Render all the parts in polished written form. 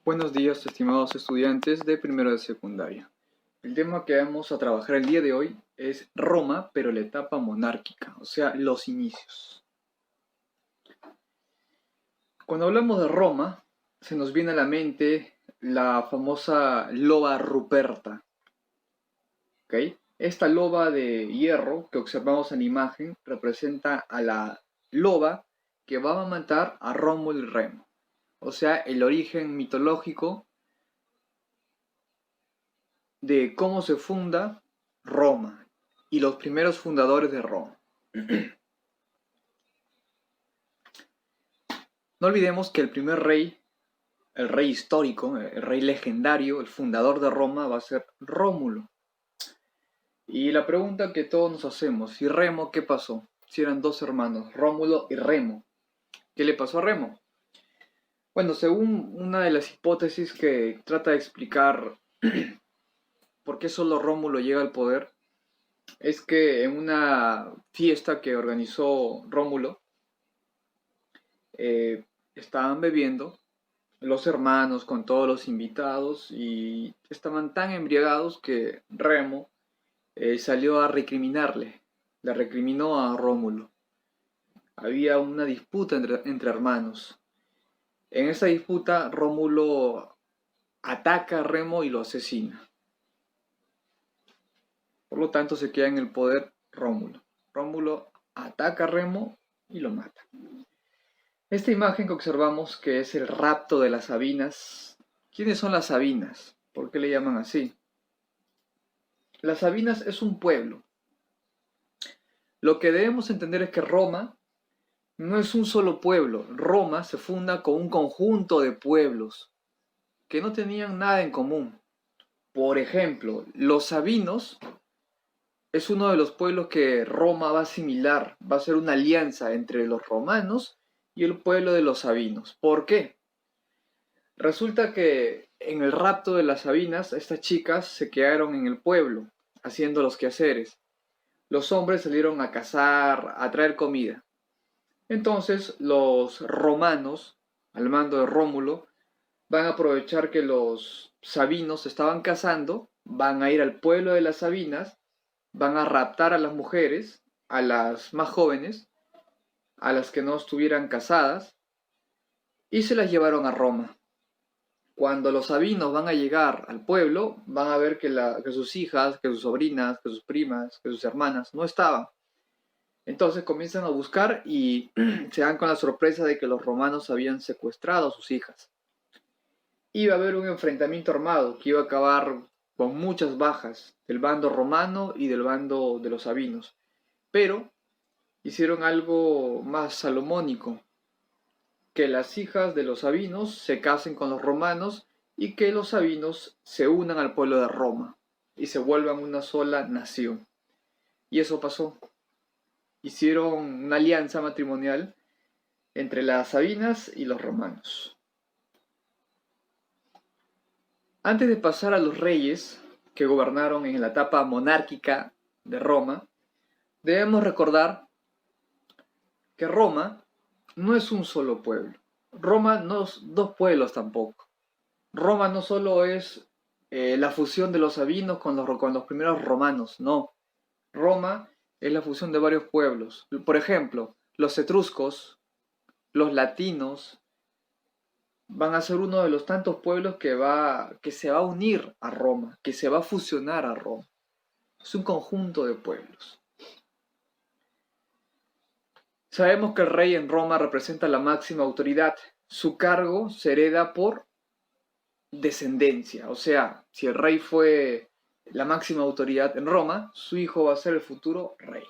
Buenos días, estimados estudiantes de primero de secundaria. El tema que vamos a trabajar el día de hoy es Roma, pero la etapa monárquica, o sea, los inicios. Cuando hablamos de Roma, se nos viene a la mente la famosa loba Ruperta. ¿Okay? Esta loba de hierro que observamos en la imagen representa a la loba que va a matar a Rómulo y Remo. O sea, el origen mitológico de cómo se funda Roma y los primeros fundadores de Roma. No olvidemos que el primer rey, el rey histórico, el rey legendario, el fundador de Roma va a ser Rómulo. Y la pregunta que todos nos hacemos, ¿y Remo qué pasó? Si eran dos hermanos, Rómulo y Remo. ¿Qué le pasó a Remo? Bueno, según una de las hipótesis que trata de explicar por qué solo Rómulo llega al poder, es que en una fiesta que organizó Rómulo, estaban bebiendo los hermanos con todos los invitados y estaban tan embriagados que Remo salió a recriminarle, le recriminó a Rómulo. Había una disputa entre hermanos. En esa disputa Rómulo ataca a Remo y lo asesina. Por lo tanto se queda en el poder Rómulo. Rómulo ataca a Remo y lo mata. Esta imagen que observamos, que es el rapto de las Sabinas. ¿Quiénes son las Sabinas? ¿Por qué le llaman así? Las Sabinas es un pueblo. Lo que debemos entender es que Roma no es un solo pueblo. Roma se funda con un conjunto de pueblos que no tenían nada en común. Por ejemplo, los Sabinos es uno de los pueblos que Roma va a asimilar, va a ser una alianza entre los romanos y el pueblo de los Sabinos. ¿Por qué? Resulta que en el rapto de las Sabinas, estas chicas se quedaron en el pueblo, haciendo los quehaceres. Los hombres salieron a cazar, a traer comida. Entonces los romanos, al mando de Rómulo, van a aprovechar que los sabinos estaban cazando, van a ir al pueblo de las Sabinas, van a raptar a las mujeres, a las más jóvenes, a las que no estuvieran casadas, y se las llevaron a Roma. Cuando los sabinos van a llegar al pueblo, van a ver que sus hijas, que sus sobrinas, que sus primas, que sus hermanas no estaban. Entonces comienzan a buscar y se dan con la sorpresa de que los romanos habían secuestrado a sus hijas. Iba a haber un enfrentamiento armado que iba a acabar con muchas bajas del bando romano y del bando de los sabinos. Pero hicieron algo más salomónico, que las hijas de los sabinos se casen con los romanos y que los sabinos se unan al pueblo de Roma y se vuelvan una sola nación. Y eso pasó. Hicieron una alianza matrimonial entre las sabinas y los romanos. Antes de pasar a los reyes que gobernaron en la etapa monárquica de Roma, debemos recordar que Roma no es un solo pueblo. Roma no es dos pueblos tampoco. Roma no solo es la fusión de los sabinos con los primeros romanos, no. Roma es la fusión de varios pueblos. Por ejemplo, los etruscos, los latinos, van a ser uno de los tantos pueblos que se va a unir a Roma, que se va a fusionar a Roma. Es un conjunto de pueblos. Sabemos que el rey en Roma representa la máxima autoridad. Su cargo se hereda por descendencia. O sea, si el rey fue la máxima autoridad en Roma, su hijo va a ser el futuro rey.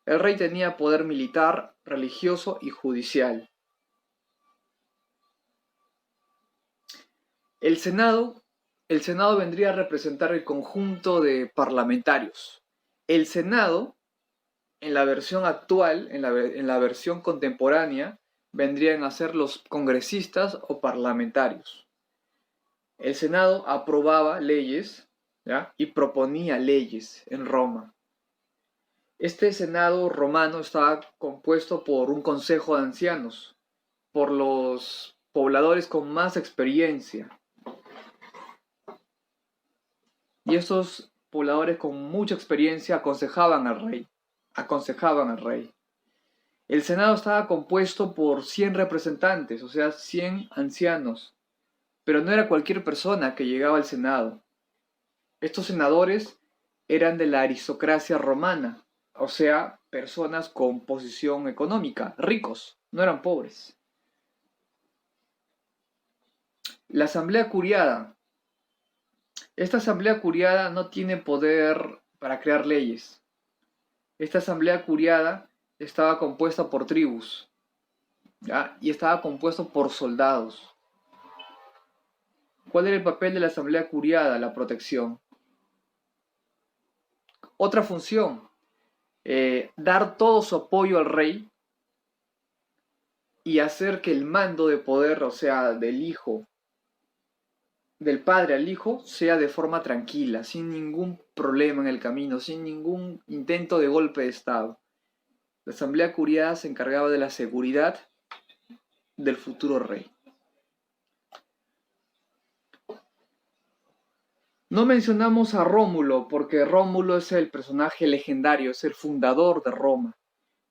El rey tenía poder militar, religioso y judicial. El Senado vendría a representar el conjunto de parlamentarios. El Senado, en la versión actual, en la versión contemporánea, vendrían a ser los congresistas o parlamentarios. El Senado aprobaba leyes, ¿ya?, y proponía leyes en Roma. Este Senado romano estaba compuesto por un consejo de ancianos, por los pobladores con más experiencia. Y estos pobladores con mucha experiencia aconsejaban al rey. El Senado estaba compuesto por 100 representantes, o sea, 100 ancianos, pero no era cualquier persona que llegaba al Senado. Estos senadores eran de la aristocracia romana, o sea, personas con posición económica, ricos, no eran pobres. La asamblea curiada. Esta asamblea curiada no tiene poder para crear leyes. Esta asamblea curiada estaba compuesta por tribus, ¿ya? Y estaba compuesto por soldados. ¿Cuál era el papel de la asamblea curiada? La protección. Otra función, dar todo su apoyo al rey y hacer que el mando de poder, o sea, del padre al hijo, sea de forma tranquila, sin ningún problema en el camino, sin ningún intento de golpe de estado. La asamblea curiada se encargaba de la seguridad del futuro rey. No mencionamos a Rómulo porque Rómulo es el personaje legendario, es el fundador de Roma.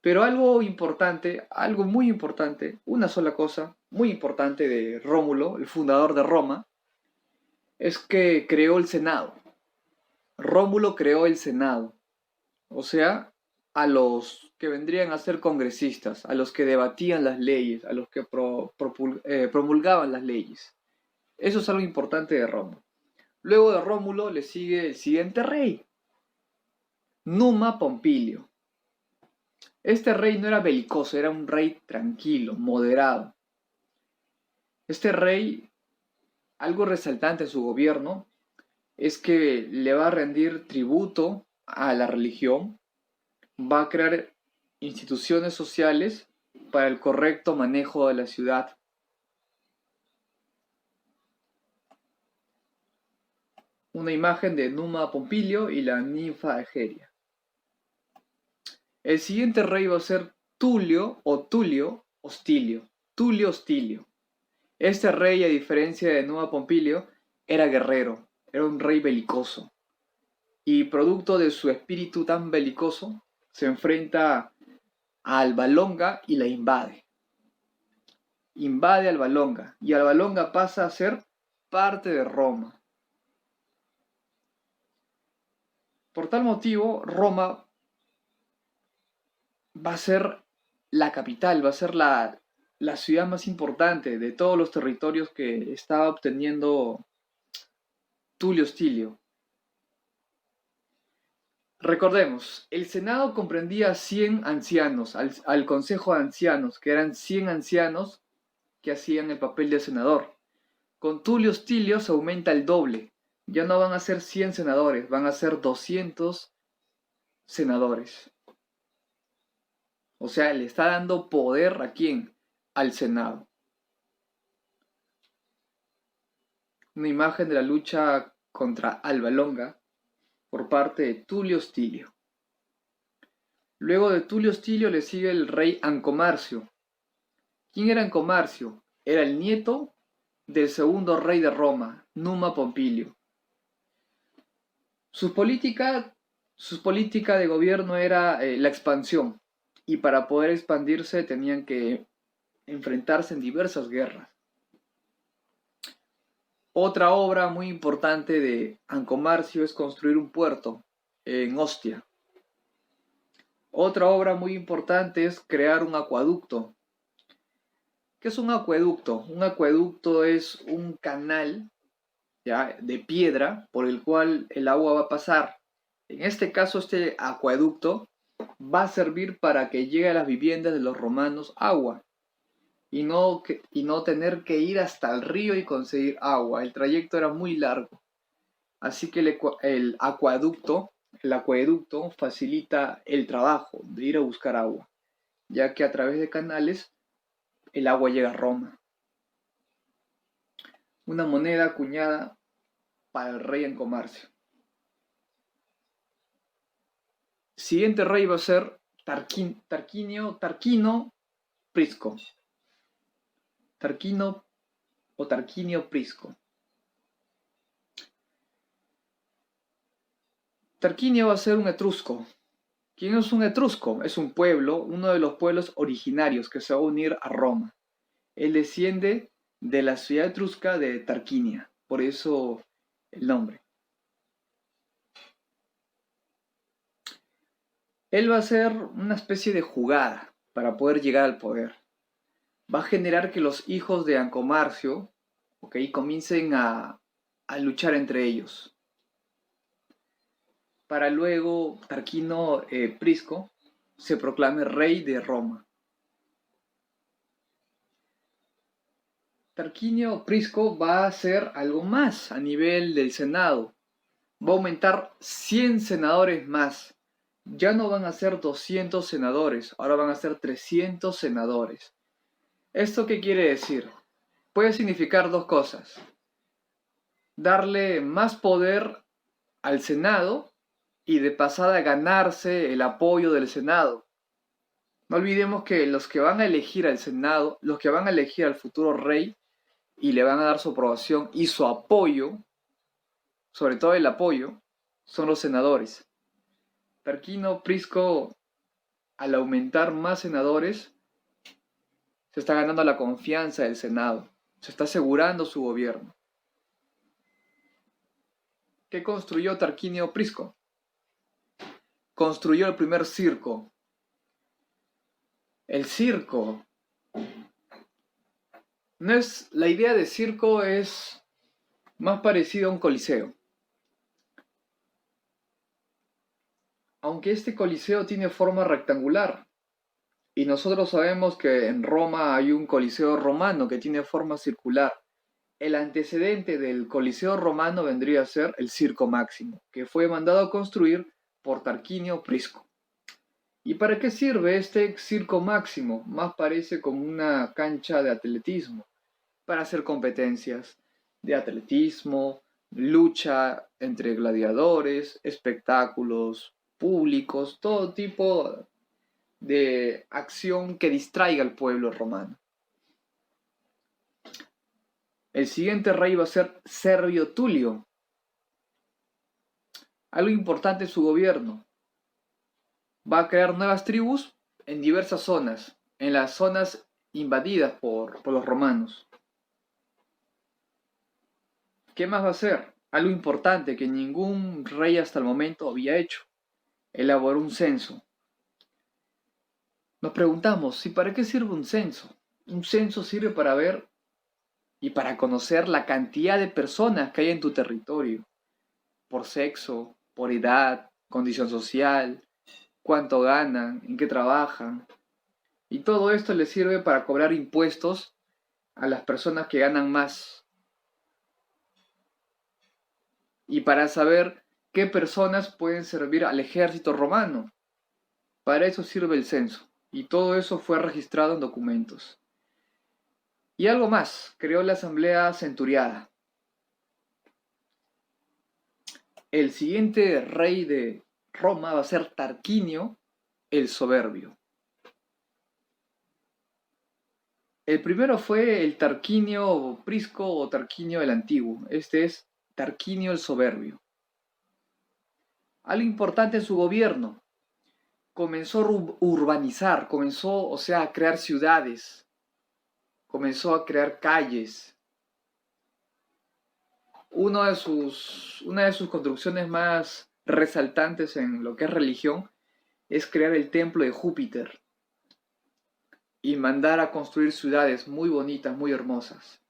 Pero algo importante, algo muy importante, una sola cosa muy importante de Rómulo, el fundador de Roma, es que creó el Senado. Rómulo creó el Senado, o sea, a los que vendrían a ser congresistas, a los que debatían las leyes, a los que promulgaban las leyes. Eso es algo importante de Rómulo. Luego de Rómulo le sigue el siguiente rey, Numa Pompilio. Este rey no era belicoso, era un rey tranquilo, moderado. Este rey, algo resaltante en su gobierno, es que le va a rendir tributo a la religión, va a crear instituciones sociales para el correcto manejo de la ciudad. Una imagen de Numa Pompilio y la ninfa Egeria. El siguiente rey va a ser Tulio Hostilio. Tulio Hostilio. Este rey, a diferencia de Numa Pompilio, era guerrero, era un rey belicoso. Y producto de su espíritu tan belicoso, se enfrenta a Alba Longa y la invade. Invade Alba Longa y Alba Longa pasa a ser parte de Roma. Por tal motivo, Roma va a ser la capital, va a ser la ciudad más importante de todos los territorios que estaba obteniendo Tulio Hostilio. Recordemos, el Senado comprendía 100 ancianos, al Consejo de Ancianos, que eran 100 ancianos que hacían el papel de senador. Con Tulio Hostilio se aumenta el doble. Ya no van a ser 100 senadores, van a ser 200 senadores. O sea, le está dando poder ¿a quién? Al Senado. Una imagen de la lucha contra Alba Longa por parte de Tulio Hostilio. Luego de Tulio Hostilio le sigue el rey Ancomarcio. ¿Quién era Ancomarcio? Era el nieto del segundo rey de Roma, Numa Pompilio. Su política de gobierno era la expansión, y para poder expandirse tenían que enfrentarse en diversas guerras. Otra obra muy importante de Ancomarcio es construir un puerto en Ostia. Otra obra muy importante es crear un acueducto. ¿Qué es un acueducto? Un acueducto es un canal, ¿ya?, de piedra por el cual el agua va a pasar. En este caso, este acueducto va a servir para que llegue a las viviendas de los romanos agua y no tener que ir hasta el río y conseguir agua. El trayecto era muy largo. Así que el acueducto facilita el trabajo de ir a buscar agua, ya que a través de canales el agua llega a Roma. Una moneda acuñada para el rey Ancomarcio. Siguiente rey va a ser Tarquino Prisco. Tarquino o Tarquinio Prisco. Tarquinio va a ser un etrusco. ¿Quién es un etrusco? Es un pueblo, uno de los pueblos originarios que se va a unir a Roma. Él desciende de la ciudad etrusca de Tarquinia, por eso el nombre. Él va a hacer una especie de jugada para poder llegar al poder. Va a generar que los hijos de Ancomarcio, comiencen a luchar entre ellos. Para luego Tarquino Prisco se proclame rey de Roma. Tarquinio Prisco va a hacer algo más a nivel del Senado. Va a aumentar 100 senadores más. Ya no van a ser 200 senadores, ahora van a ser 300 senadores. ¿Esto qué quiere decir? Puede significar dos cosas. Darle más poder al Senado y de pasada ganarse el apoyo del Senado. No olvidemos que los que van a elegir al Senado, los que van a elegir al futuro rey y le van a dar su aprobación y su apoyo, sobre todo el apoyo, son los senadores. Tarquino Prisco, al aumentar más senadores, se está ganando la confianza del Senado, se está asegurando su gobierno. ¿Qué construyó Tarquinio Prisco? Construyó el primer circo. El circo. La idea de circo es más parecido a un coliseo. Aunque este coliseo tiene forma rectangular, y nosotros sabemos que en Roma hay un coliseo romano que tiene forma circular. El antecedente del coliseo romano vendría a ser el Circo Máximo, que fue mandado a construir por Tarquinio Prisco. ¿Y para qué sirve este Circo Máximo? Más parece como una cancha de atletismo, para hacer competencias de atletismo, lucha entre gladiadores, espectáculos públicos, todo tipo de acción que distraiga al pueblo romano. El siguiente rey va a ser Servio Tulio. Algo importante en su gobierno. Va a crear nuevas tribus en diversas zonas, en las zonas invadidas por los romanos. ¿Qué más va a hacer? Algo importante que ningún rey hasta el momento había hecho. Elaboró un censo. Nos preguntamos, ¿y para qué sirve un censo? Un censo sirve para ver y para conocer la cantidad de personas que hay en tu territorio, por sexo, por edad, condición social, cuánto ganan, en qué trabajan. Y todo esto les sirve para cobrar impuestos a las personas que ganan más. Y para saber qué personas pueden servir al ejército romano. Para eso sirve el censo. Y todo eso fue registrado en documentos. Y algo más, creó la Asamblea Centuriada. El siguiente rey de Roma va a ser Tarquinio el Soberbio. El primero fue el Tarquinio Prisco o Tarquinio el Antiguo. Este es Tarquinio el Soberbio. Algo importante en su gobierno. Comenzó a urbanizar, comenzó, a crear ciudades. Comenzó a crear calles. Una de sus construcciones más resaltantes en lo que es religión es crear el templo de Júpiter y mandar a construir ciudades muy bonitas, muy hermosas.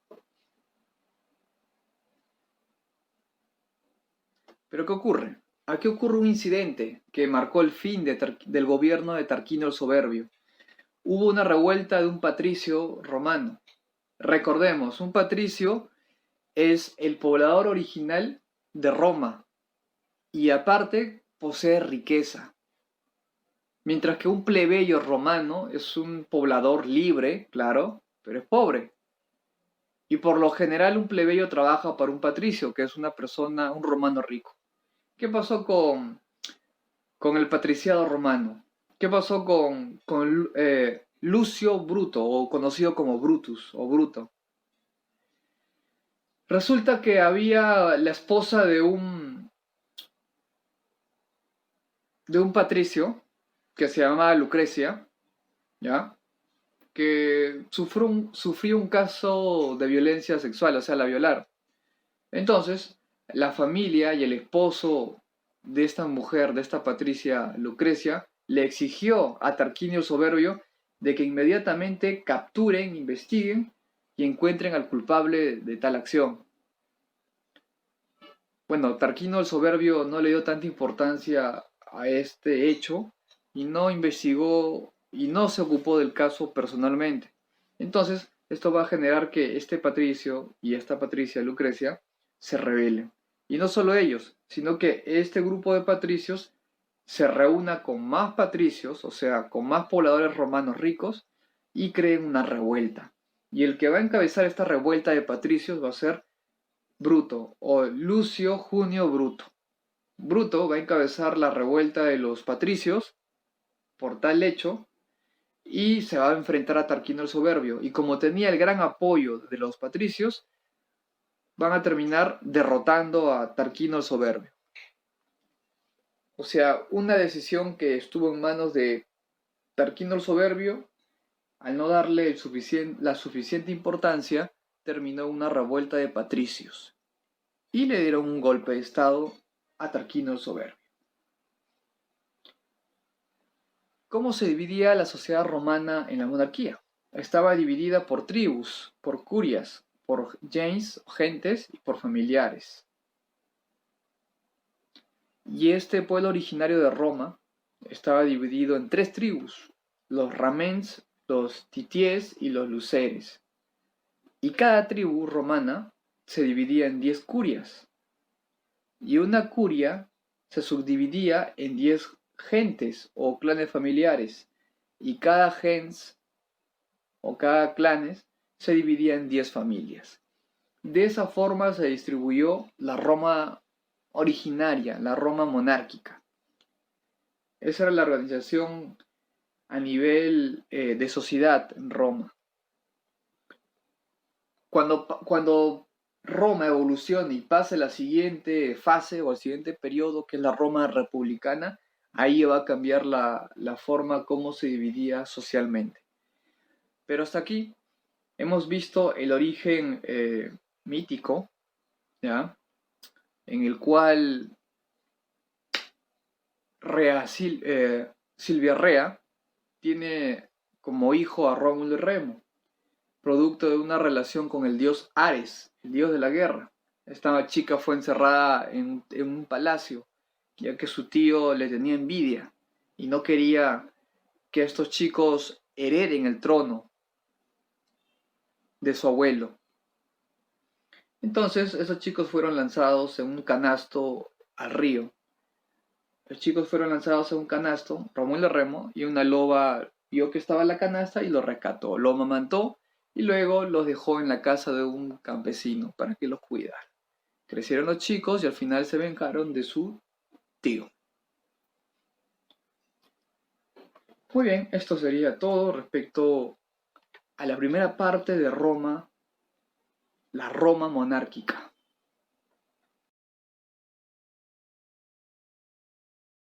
Pero ¿qué ocurre? Aquí ocurre un incidente que marcó el fin del gobierno de Tarquinio el Soberbio. Hubo una revuelta de un patricio romano. Recordemos, un patricio es el poblador original de Roma y aparte posee riqueza. Mientras que un plebeyo romano es un poblador libre, claro, pero es pobre. Y por lo general un plebeyo trabaja para un patricio, que es una persona, un romano rico. ¿Qué pasó con el patriciado romano? ¿Qué pasó con Lucio Bruto, o conocido como Brutus o Bruto? Resulta que había la esposa de un patricio que se llamaba Lucrecia, ¿ya? Que sufrió un caso de violencia sexual, o sea, la violaron. Entonces, la familia y el esposo de esta mujer, de esta Patricia Lucrecia, le exigió a Tarquinio el Soberbio de que inmediatamente capturen, investiguen y encuentren al culpable de tal acción. Bueno, Tarquinio el Soberbio no le dio tanta importancia a este hecho y no investigó y no se ocupó del caso personalmente. Entonces, esto va a generar que este Patricio y esta Patricia Lucrecia se rebelen. Y no solo ellos, sino que este grupo de patricios se reúna con más patricios, o sea, con más pobladores romanos ricos, y creen una revuelta. Y el que va a encabezar esta revuelta de patricios va a ser Bruto o Lucio Junio Bruto. Bruto va a encabezar la revuelta de los patricios por tal hecho y se va a enfrentar a Tarquinio el Soberbio. Y como tenía el gran apoyo de los patricios, van a terminar derrotando a Tarquinio el Soberbio. O sea, una decisión que estuvo en manos de Tarquinio el Soberbio, al no darle la suficiente importancia, terminó una revuelta de patricios y le dieron un golpe de estado a Tarquinio el Soberbio. ¿Cómo se dividía la sociedad romana en la monarquía? Estaba dividida por tribus, por curias, por gens, gentes y por familiares. Y este pueblo originario de Roma estaba dividido en 3 tribus, los ramens, los tities y los luceres. Y cada tribu romana se dividía en 10 curias. Y una curia se subdividía en 10 gentes o clanes familiares. Y cada gens o cada clanes se dividía en 10 familias. De esa forma se distribuyó la Roma originaria, la Roma monárquica. Esa era la organización a nivel de sociedad en Roma. Cuando Roma evolucione y pase la siguiente fase o el siguiente periodo, que es la Roma republicana, ahí va a cambiar la forma como se dividía socialmente. Pero hasta aquí hemos visto el origen mítico, ¿ya? En el cual Silvia Rea tiene como hijo a Rómulo y Remo, producto de una relación con el dios Ares, el dios de la guerra. Esta chica fue encerrada en un palacio, ya que su tío le tenía envidia y no quería que estos chicos hereden el trono de su abuelo. Entonces, esos chicos fueron lanzados en un canasto al río. Los chicos fueron lanzados en un canasto, Rómulo y Remo, y una loba vio que estaba en la canasta y los rescató. Lo amamantó y luego los dejó en la casa de un campesino para que los cuidara. Crecieron los chicos y al final se vengaron de su tío. Muy bien, esto sería todo respecto a la primera parte de Roma, la Roma monárquica.